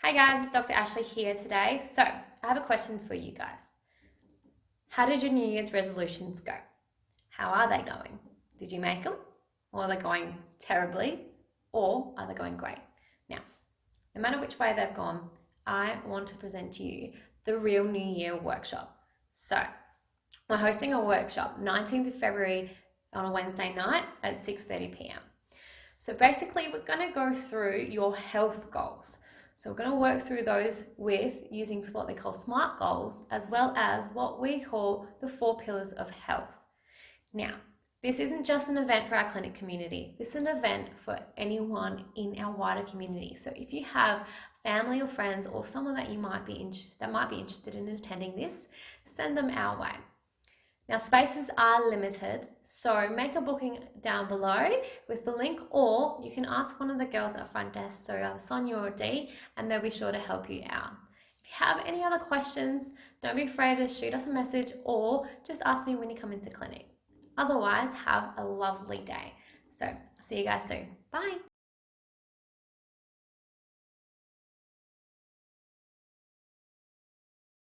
Hi guys, it's Dr. Ashley here today. So, I have a question for you guys. How did your New Year's resolutions go? How are they going? Did you make them? Or are they going terribly? Or are they going great? Now, no matter which way they've gone, I want to present to you the Real New Year workshop. So, we're hosting a workshop 19th of February on a Wednesday night at 6:30 p.m. So basically, we're going to go through your health goals. So we're going to work through those with using what they call SMART goals, as well as what we call the 4 pillars of health. Now, this isn't just an event for our clinic community. This is an event for anyone in our wider community. So if you have family or friends or someone that might be interested in attending this, send them our way. Now, spaces are limited, so make a booking down below with the link, or you can ask one of the girls at front desk, so either Sonia or Dee, and they'll be sure to help you out. If you have any other questions, don't be afraid to shoot us a message or just ask me when you come into clinic. Otherwise, have a lovely day. So, see you guys soon. Bye.